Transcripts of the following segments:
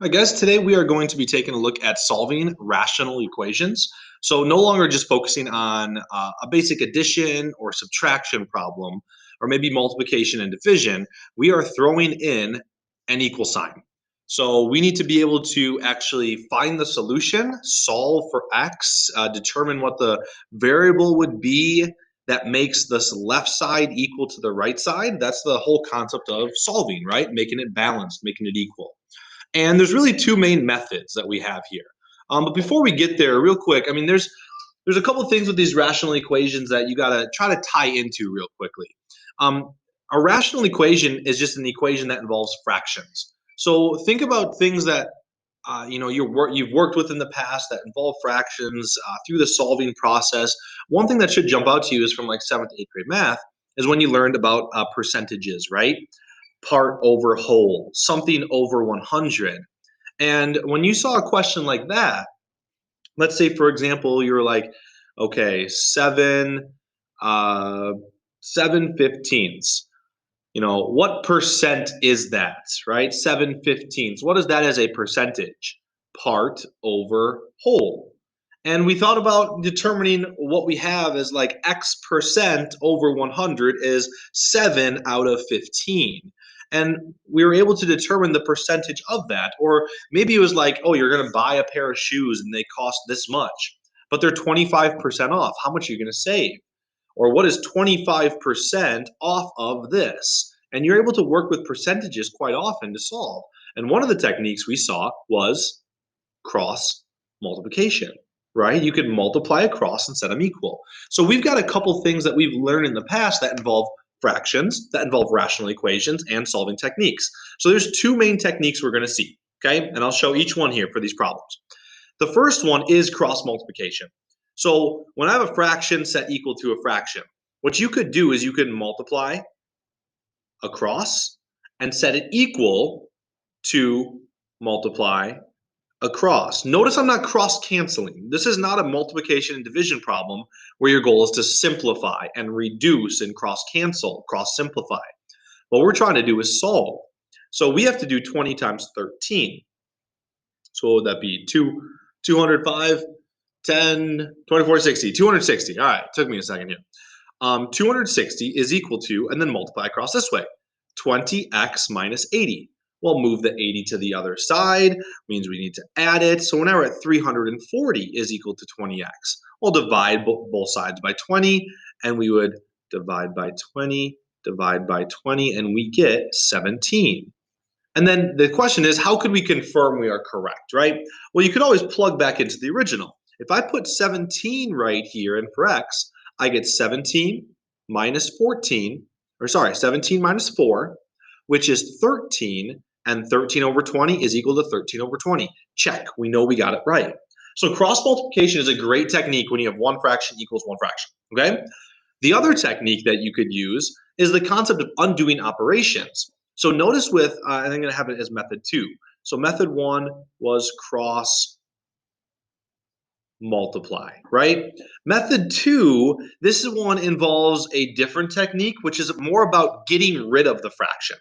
I guess today we are going to be taking a look at solving rational equations. So no longer just focusing on a basic addition or subtraction problem, or maybe multiplication and division. We are throwing in an equal sign. So we need to be able to actually find the solution, solve for x, determine what the variable would be that makes this left side equal to the right side. That's the whole concept of solving, right? Making it balanced, making it equal. And there's really two main methods that we have here. But before we get there, real quick, I mean, there's a couple things with these rational equations that you gotta try to tie into real quickly. Um, a rational equation is just an equation that involves fractions. So think about things that you've worked with in the past that involve fractions through the solving process. One thing that should jump out to you is from like 7th to 8th grade math is when you learned about percentages, right? Part over whole, something over 100. And when you saw a question like that, let's say, for example, you're like, okay, uh, 7/15ths. What percent is that, right? 7/15ths. What is that as a percentage? Part over whole. And we thought about determining what we have as like X percent over 100 is 7 out of 15. And we were able to determine the percentage of that. Or maybe it was like, oh, you're going to buy a pair of shoes and they cost this much, but they're 25% off. How much are you going to save? Or what is 25% off of this? And you're able to work with percentages quite often to solve. And one of the techniques we saw was cross multiplication, right? You could multiply across and set them equal. So we've got a couple things that we've learned in the past that involve fractions, that involve rational equations, and solving techniques. So there's two main techniques we're going to see, okay? And I'll show each one here for these problems. The first one is cross multiplication. So when I have a fraction set equal to a fraction, what you could do is you could multiply across and set it equal to multiply across. Notice I'm not cross canceling. This is not a multiplication and division problem where your goal is to simplify and reduce and cross cancel, cross simplify. What we're trying to do is solve. So we have to do 20 times 13. So what would that be? 205, 10, 24, 60, 260. All right, took me a second here. 260 is equal to, and then multiply across this way, 20x minus 80. We'll move the 80 to the other side, means we need to add it. So now we're at 340 is equal to 20x. We'll divide both sides by 20, and we would divide by 20, divide by 20, and we get 17. And then the question is, how could we confirm we are correct, right? Well, you could always plug back into the original. If I put 17 right here and for x, I get 17 minus 14, or sorry, 17 minus 4, which is 13, and 13 over 20 is equal to 13 over 20. Check, we know we got it right. So cross multiplication is a great technique when you have one fraction equals one fraction, okay? The other technique that you could use is the concept of undoing operations. So notice with, I'm going to have it as method 2. So method 1 was cross multiply, right? Method 2, this one involves a different technique, which is more about getting rid of the fraction.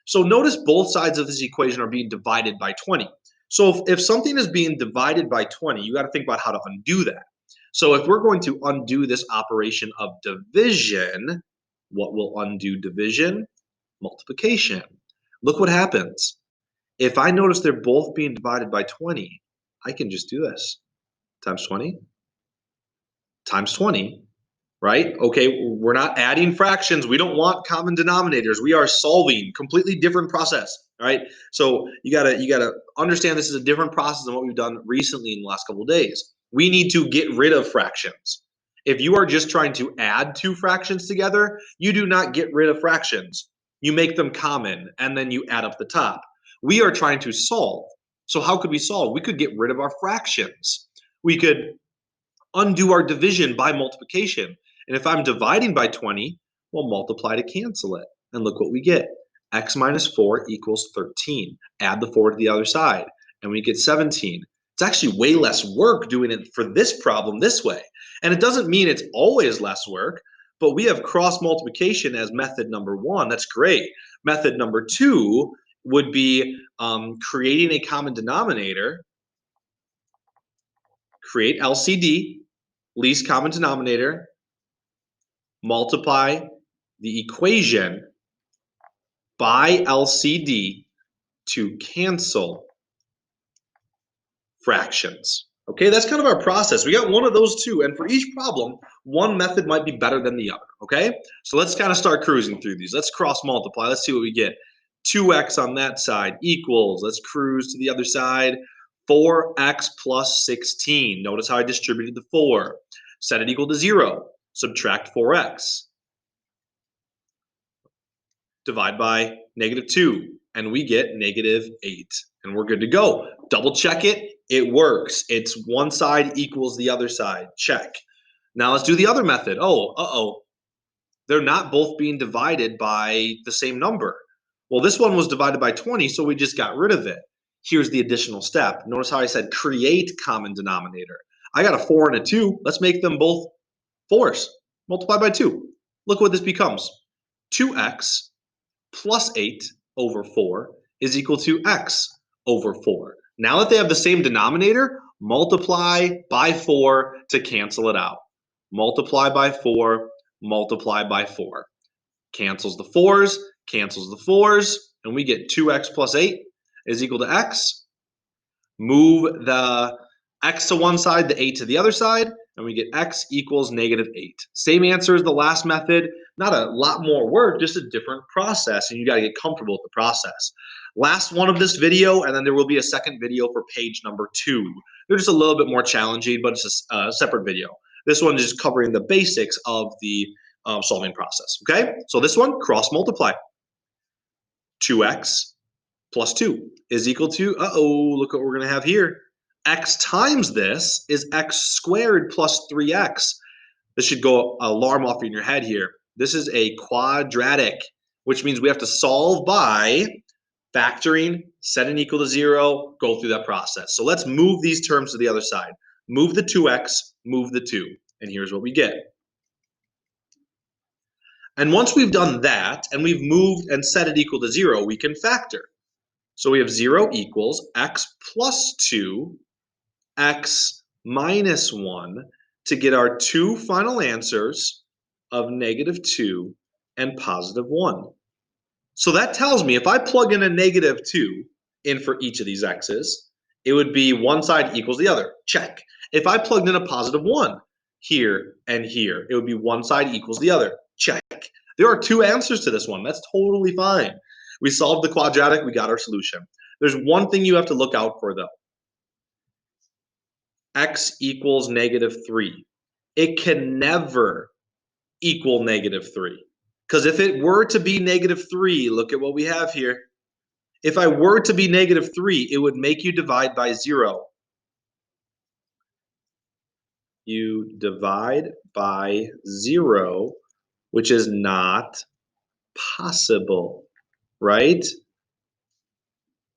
So notice both sides of this equation are being divided by 20. So if something is being divided by 20, you got to think about how to undo that. So if we're going to undo this operation of division, what will undo division? Multiplication. Look what happens. If I notice they're both being divided by 20, I can just do this. Times 20 times 20, right? Okay, we're not adding fractions. We don't want common denominators. We are solving, completely different process, right? So you gotta understand this is a different process than what we've done recently in the last couple of days. We need to get rid of fractions. If you are just trying to add two fractions together, you do not get rid of fractions. You make them common and then you add up the top. We are trying to solve. So how could we solve? We could get rid of our fractions. We could undo our division by multiplication. And if I'm dividing by 20, we'll multiply to cancel it. And look what we get. X minus 4 equals 13. Add the 4 to the other side, and we get 17. It's actually way less work doing it for this problem this way. And it doesn't mean it's always less work, but we have cross multiplication as method number 1. That's great. Method number 2, would be creating a common denominator, create LCD, least common denominator, multiply the equation by LCD to cancel fractions. Okay, that's kind of our process. We got one of those two, and for each problem, one method might be better than the other, okay? So let's kind of start cruising through these. Let's cross multiply. Let's see what we get. 2x on that side equals, let's cruise to the other side, 4x plus 16. Notice how I distributed the 4. Set it equal to 0. Subtract 4x. Divide by -2, and we get -8. And we're good to go. Double check it. It works. It's one side equals the other side. Check. Now let's do the other method. Oh, they're not both being divided by the same number. Well, this one was divided by 20, so we just got rid of it. Here's the additional step. Notice how I said create common denominator. I got a 4 and a 2. Let's make them both 4's. Multiply by 2. Look what this becomes. 2x plus 8 over 4 is equal to x over 4. Now that they have the same denominator, multiply by 4 to cancel it out. Multiply by 4, multiply by 4. Cancels the 4's, cancels the 4's, and we get 2x plus 8 is equal to x. Move the x to one side, the 8 to the other side, and we get x equals -8. Same answer as the last method, not a lot more work, just a different process, and you got to get comfortable with the process. Last one of this video, and then there will be a second video for page number 2. They're just a little bit more challenging, but it's a separate video. This one is covering the basics of the solving process, okay? So this one, cross multiply. 2x plus 2 is equal to, look what we're going to have here. X times this is x squared plus 3x. This should go alarm off in your head here. This is a quadratic, which means we have to solve by factoring, set an equal to 0, go through that process. So let's move these terms to the other side. Move the 2x, move the 2, and here's what we get. And once we've done that, and we've moved and set it equal to 0, we can factor. So we have 0 equals x plus 2, x minus 1 to get our two final answers of -2 and +1. So that tells me if I plug in a -2 in for each of these x's, it would be one side equals the other. Check. If I plugged in a +1 here and here, it would be one side equals the other. Check. There are two answers to this one. That's totally fine. We solved the quadratic. We got our solution. There's one thing you have to look out for, though. X equals -3. It can never equal -3. Because if it were to be -3, look at what we have here. If I were to be -3, it would make you divide by 0. You divide by 0, which is not possible, right?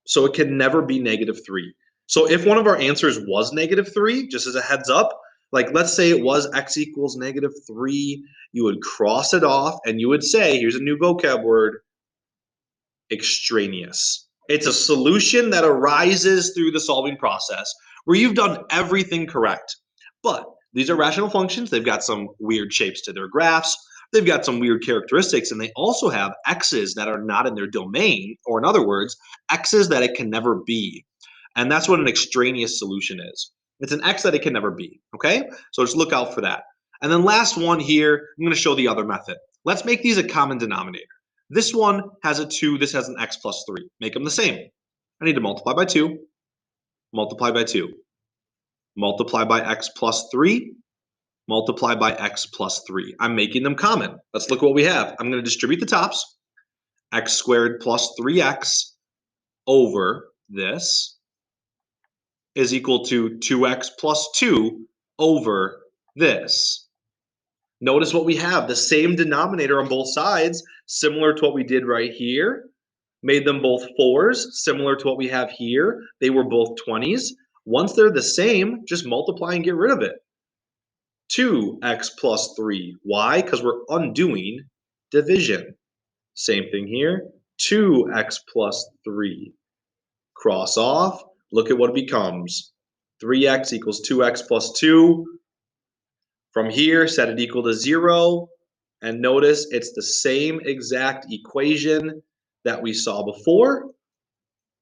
So it can never be -3. So if one of our answers was -3, just as a heads up, like let's say it was x equals -3, you would cross it off and you would say, here's a new vocab word, extraneous. It's a solution that arises through the solving process where you've done everything correct. But these are rational functions. They've got some weird shapes to their graphs. They've got some weird characteristics, and they also have x's that are not in their domain, or in other words, x's that it can never be. And that's what an extraneous solution is. It's an x that it can never be, okay? So just look out for that. And then last one here, I'm going to show the other method. Let's make these a common denominator. This one has a 2, this has an x plus 3. Make them the same. I need to multiply by 2, multiply by 2, multiply by x plus 3, multiply by x plus 3. I'm making them common. Let's look what we have. I'm going to distribute the tops. X squared plus 3x over this is equal to 2x plus 2 over this. Notice what we have, the same denominator on both sides, similar to what we did right here. Made them both 4's, similar to what we have here. They were both 20's. Once they're the same, just multiply and get rid of it. 2x plus 3. Why? Because we're undoing division. Same thing here. 2x plus 3. Cross off. Look at what it becomes. 3x equals 2x plus 2. From here, set it equal to 0. And notice it's the same exact equation that we saw before,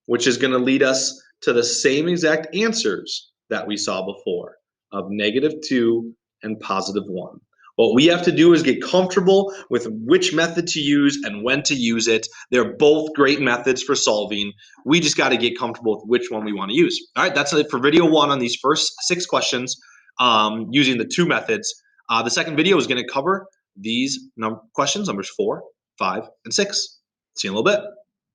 which is going to lead us to the same exact answers that we saw before of -2 and +1. What we have to do is get comfortable with which method to use and when to use it. They're both great methods for solving. We just got to get comfortable with which one we want to use. All right, that's it for video 1 on these first 6 questions using the 2 methods. The second video is going to cover these questions, numbers 4, 5, and 6. See you in a little bit.